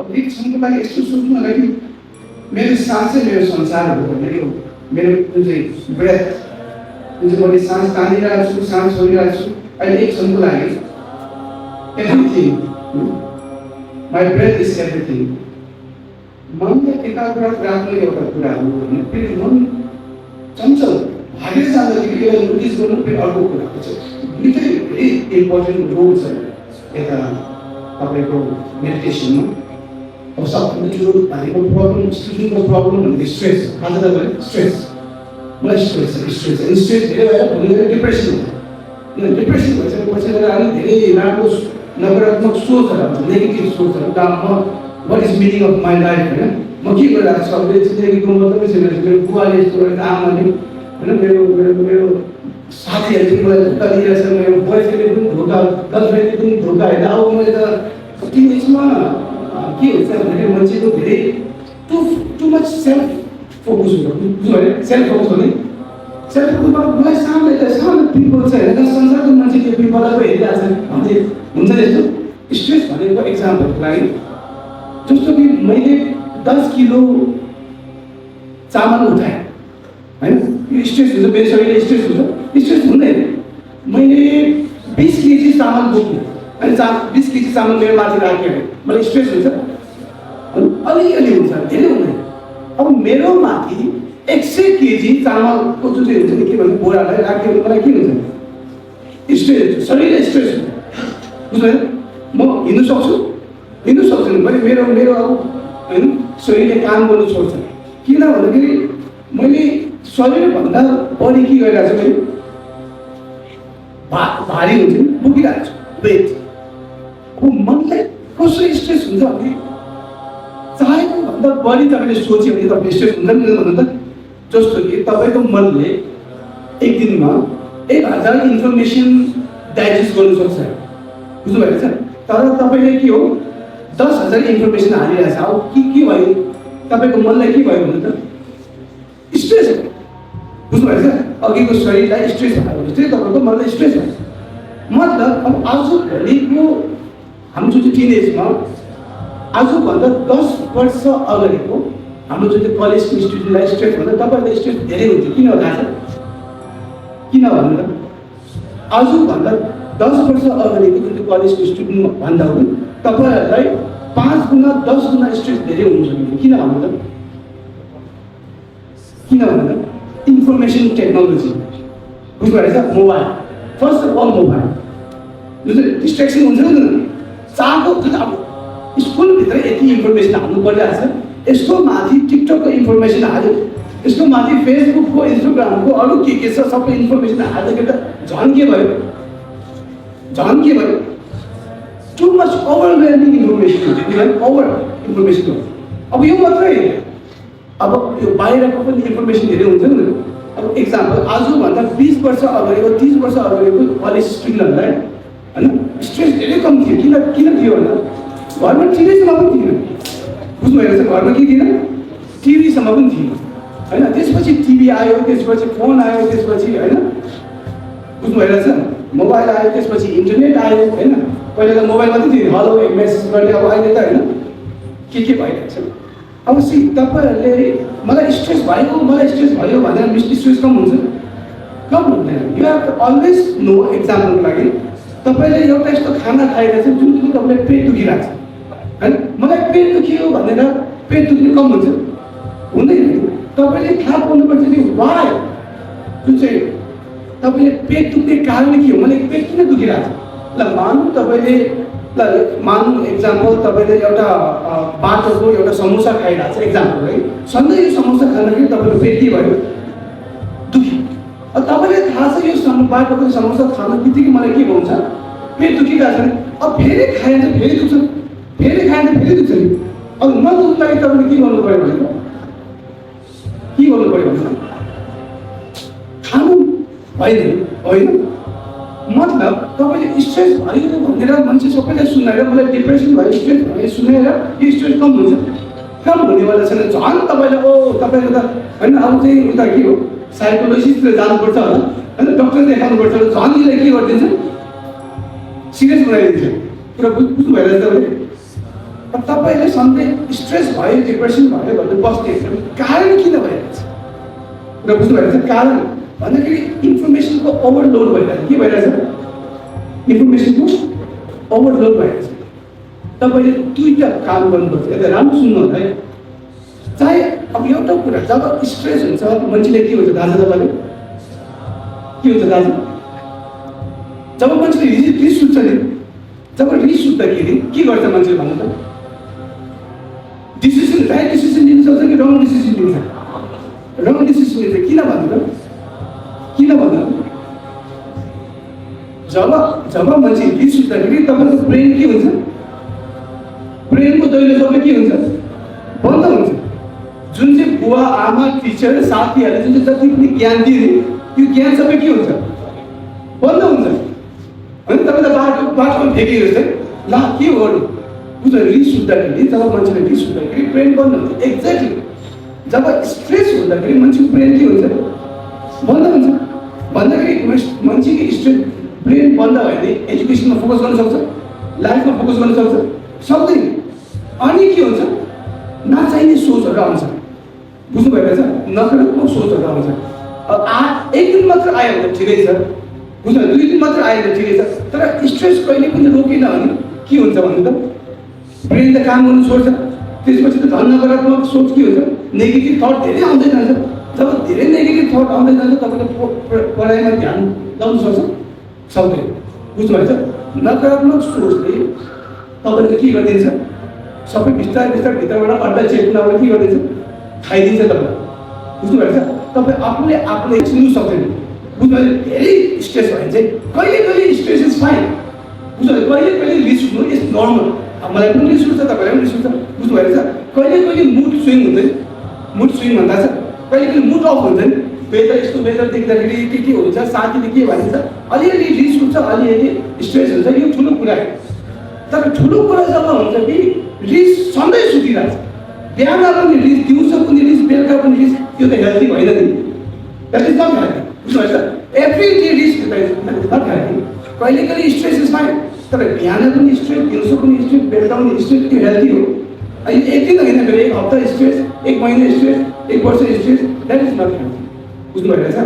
अब एक क्षणको लागि यस्तो सोच्नु होला कि मेरो सासै मेरो संसार हो, मेरो जुन चाहिँ ब्रेथ, जुन चाहिँ मैले सास तानिरहेको छु, सास छोडिरहेको छु, अहिले एक क्षणको लागि everything, my breath is everything. मनलाई एकाग्र राख्ने एउटा कुरा हो भने फेरि मन चञ्चल भागेर जाँदाखेरि यसलाई नोटिस गर्नु फेरि अर्को कुरा छ। दुईटै भेरी इम्पोर्टेन्ट रोल छ यता तपाईँको मेडिटेसनमा। अब सबभन्दा ठुलो भनेको प्रब्लम, स्टुडेन्टको प्रब्लम भनेको स्ट्रेस। आज तपाईँले स्ट्रेस, मलाई स्ट्रेस छ, स्ट्रेस धेरै भएर भोलि डिप्रेसन हुन्छ। डिप्रेसन भइसकेपछि अलिक धेरै राम्रो नकारात्मक सोचहरू, नेगेटिभ सोचहरू, what is meaning of my life, होइन म के गरिरहेको छु, अब जिन्दगीको मतलबै छैन, मेरो बुवाले यस्तो गरेको, आमाले होइन, मेरो मेरो मेरो साथीहरूले पनि मलाई धोका दिइरहेछ, मेरो बोयफ्रेन्डले पनि धोका, गर्लफ्रेन्डले पनि धोका, होइन। अब मैले त टिनेजमा के हुन्छ भन्दाखेरि मान्छेको धेरै टु मच सेल्फ फोकस हुन्छ, बुझ्नु होइन, सेल्फ फोकस भने सेल्फ फोकसमा मलाई सानो पिपल छ होइन, संसारको मान्छे त्यो पिपललाई पो हेरिरहेको छ भन्ने हुन्छ त्यस्तो। स्ट्रेस भनेको एक्जाम्पलको लागि जस्तो कि मैले 10 किलो चामल उठाएँ होइन, यो स्ट्रेस हुन्छ, मेरो शरीरले स्ट्रेस हुन्छ, स्ट्रेस हुँदैन। मैले 20 केजी चामल बोक्ने अनि 20 केजी चामल मेरो माथि राखेँ, मलाई स्ट्रेस हुन्छ, अलिअलि हुन्छ, धेरै हुँदैन। अब मेरो माथि 100 केजी चामलको जुन चाहिँ हुन्छ नि, के भन्छ, बोरालाई राख्यो भने मलाई के हुन्छ, स्ट्रेस, शरीरले स्ट्रेस हुन्छ, बुझ्दैन। म हिँड्नु सक्छु भने मेरो मेरो अब होइन शरीरले काम गर्नु छोड्छ, किन भन्दाखेरि मैले शरीरभन्दा बढी के गरिरहेको छु, मैले भारी हुन्छ नि बोकिरहेको छु, वेट। अब मनलाई कसरी स्ट्रेस हुन्छ भने चाहेको भन्दा बढी तपाईँले सोच्यो भने तपाईँले स्ट्रेस हुन्छ नि भन्नु त। जस्तो कि तपाईँको मनले एक दिनमा 1000 इन्फर्मेसन डाइजेस्ट गर्नु सक्छ, बुझ्नुभएको छ। तर तपाईँले के हो 10,000 इन्फर्मेसन हालिरहेछ, अब के भयो, तपाईँको मनलाई के भयो भन्नु त, स्ट्रेस हो, बुझ्नुभएको छ। अघिको शरीरलाई स्ट्रेस भयो जस्तै तपाईँको मनलाई स्ट्रेस भयो। मतलब अब आजभोलिको हाम्रो जुन चाहिँ टिनेजमा आजभन्दा 10 वर्ष अगाडिको हाम्रो जुन चाहिँ कलेजको स्टुडेन्टलाई स्ट्रेस भन्दा तपाईँलाई स्ट्रेस धेरै हुन्छ। किन थाहा छ, किन भन्नु त, आजभन्दा 10 वर्ष अगाडिको जुन चाहिँ कलेजको स्टुडेन्ट भन्दा पनि तपाईँहरूलाई 5 गुणा 10 गुणा स्ट्रेस धेरै हुन सक्छ। किन भन्नु त, किन भन्नु त, इन्फर्मेसन टेक्नोलोजी, बुझ्नुभएको छ। Mobile, first of all mobile जुन चाहिँ डिस्ट्र्याक्सन हुन्छ नि, चाहको अब स्कुलभित्र यति इन्फर्मेसन हाल्नु परिरहेको छ, यसको माथि टिकटकको इन्फर्मेसन हाल्यो, यसको माथि फेसबुकको, इन्स्टाग्रामको अरू के छ सबै इन्फर्मेसन हाल्दाखेरि त झन् के भयो, टु मच ओभरवेलमिङ इन्फर्मेसन हुन्छ, ओभर इन्फर्मेसन हो। अब यो मात्रै होइन, अब यो बाहिरको पनि इन्फर्मेसन धेरै हुन्छ नि। अब एक्जाम्पल आजभन्दा 20 वर्ष अगाडिको 30 वर्ष अगाडिको कलेज स्टुडेन्टहरूलाई होइन स्ट्रेस धेरै कम थियो। किन थियो भने घरमा टिभीसम्म पनि थिएन, बुझ्नुभएको छ, घरमा के थिएन, टिभीसम्म पनि थिएन होइन। त्यसपछि टिभी आयो, त्यसपछि फोन आयो, त्यसपछि होइन बुझ्नुभएको छ, मोबाइल आयो, त्यसपछि इन्टरनेट आयो होइन। पहिले त मोबाइल मात्रै थियो, हेलो मेसेज गर्ने, अब अहिले त होइन के भइरहेको छ। अब तपाईँहरूले मलाई स्ट्रेस भयो भनेर स्ट्रेस कम हुन्छ, कम हुँदैन। You have to always know, एक्जाम्पलको लागि तपाईँले एउटा यस्तो खाना खाइरहेको छ जुन चाहिँ तपाईँलाई पेट दुखिरहेको छ होइन, मलाई पेट दुखियो भनेर पेट दुख्ने कम हुन्छ, हुँदैन। तपाईँले थाहा पाउनुपर्छ कि वाइ, जुन चाहिँ तपाईँले पेट दुख्ने कारण के हो, मलाई पेट किन दुखिरहेको छ। ल मानौँ तपाईँले, मानौँ एक्जाम्पल तपाईँले एउटा बाटोको एउटा समोसा खाइरहेको छ एक्जाम्पल है, सधैँ यो समोसा खाँदाखेरि तपाईँको पेट के भयो, दुख्यो। अब तपाईँले थाहा छ यो बाटोको समोसा खानु बित्तिकै मलाई के हुन्छ, पेट दुखिरहेको छ भने अब फेरि खाइन्छ, फेरि दुख्छ, फेरि खाइन्छ, फेरि दुख्छ नि। अब नदुख्नु लागि तपाईँले के गर्नु पऱ्यो भने, खानु होइन। मतलब तपाईँले स्ट्रेस भयो भनेर मान्छे सबैलाई सुनाएर मलाई डिप्रेसन भयो, स्ट्रेस भयो सुनाएर यो स्ट्रेस कम हुन्छ, कम हुनेवाला छैन। झन् तपाईँले तपाईँको त होइन, अब चाहिँ उता के हो, साइकोलोजिस्टले जानुपर्छ होला होइन, डक्टर देखाउनुपर्छ होला, झन् यसलाई के गरिदिन्छ, सिरियस बनाइदिन्छ। कुरा बुझ्नु भइरहेछ तपाईँले, तपाईँले सधैँ स्ट्रेस भयो डिप्रेसन भयो भनेर बस्ने कारण किन भइरहेको छ र बुझ्नु भएको छ कारण भन्दाखेरि इन्फर्मेसनको ओभरलोड भइरहेको के भइरहेछ इन्फर्मेसनको ओभरलोड भइरहेछ तपाईँले दुईवटा काम गर्नुपर्छ यसलाई राम्रो सुन्नु होला है चाहे अब एउटा कुरा जब स्ट्रेस हुन्छ मान्छेले के हुन्छ दाजु तपाईँले के हुन्छ दाजु जब मान्छेले रिस उठ्छ नि जब रिस उठ्दाखेरि के गर्छ मान्छेले भन्नु त डिसिसन राइट डिसिसन लिनु सक्छ कि रङ डिसिसन लिन्छ रङ डिसिसन लिन्छ किन भन्नु जब मान्छे रिस उठ्दाखेरि तपाईँको ब्रेन के हुन्छ ब्रेनको दैलो सबै के हुन्छ बन्द हुन्छ जुन चाहिँ बुवा आमा टिचर साथीहरूले जुन चाहिँ जति पनि ज्ञान दिए त्यो ज्ञान सबै के हुन्छ बन्द हुन्छ होइन तपाईँलाई बाटोमा फेरिएको जस्तै ल के हो बुझ्नु रिस उठ्दाखेरि जब मान्छेले रिस उठ्दाखेरि ब्रेन बन्द हुन्छ एक्ज्याक्टली जब स्ट्रेस हुँदाखेरि मान्छेको ब्रेन के हुन्छ बन्द हुन्छ भन्दाखेरि मान्छेको स्ट्रेस ब्रेन बन्द भयो भने एजुकेसनमा फोकस गर्न सक्छ लाइफमा फोकस गर्न सक्दैन अनि के हुन्छ नचाहिने सोचहरू आउँछ बुझ्नु भइरहेछ नकारात्मक सोचहरू आउँछ एक दिन मात्र आयो भने ठिकै छ बुझ्नु 2 दिन मात्र आयो भने ठिकै छ तर स्ट्रेस कहिले पनि रोकेन भने के हुन्छ भन्नु त ब्रेन त काम गर्नु छोड्छ त्यसपछि त झन् नकारात्मक सोच के हुन्छ नेगेटिभ थट धेरै आउँदै जान्छ जब धेरै नेगेटिभ थट आउँदै जान्छ तपाईँले पढाइमा ध्यान लाउनु सक्दैन बुझ्नु भएछ नकारात्मक सोचले तपाईँले के गरिदिन्छ सबै बिस्तारै भित्रबाट अड्डा चेतनाबाट के गरिदिन्छ खाइदिन्छ तपाईँलाई बुझ्नु भएछ तपाईँ आफूले चिन्नु सक्दैन बुझ्नु धेरै स्ट्रेस भयो भने चाहिँ कहिले स्ट्रेस इज फाइन बुझ्नु कहिले रिस उठ्नु इज नर्मल मलाई पनि रिस उठ्छ तपाईँलाई पनि रिस उठ्छ बुझ्नु भएछ कहिले मुड स्विङ हुँदैन मुड स्विङ भन्दा छ कहिले मुड अफ हुन्छ नि वेदर यस्तो वेदर देख्दाखेरि के हुन्छ साथीले के भनिन्छ अलिअलि रिस उठ्छ अलिअलि स्ट्रेस हुन्छ यो ठुलो कुरा हो तर ठुलो कुरा जब हुन्छ कि रिस सधैँ सुतिरहेछ बिहान पनि रिस दिउँसो पनि रिस बेलुका पनि रिस त्यो त हेल्दी होइन नि द्याट इज नट हेल्दी बुझ्नु एभ्री डे रिस नट हेल्दी कहिले स्ट्रेस इज फाइन तर बिहान पनि स्ट्रेस दिउँसो पनि स्ट्रेस बेलुका पनि स्ट्रेस त्यो हेल्दी हो अहिले एक दिन होइन मेरो एक हप्ता स्ट्रेस एक महिना स्ट्रेस एक वर्ष stress that is not healthy बुझ्नु भइरहेछ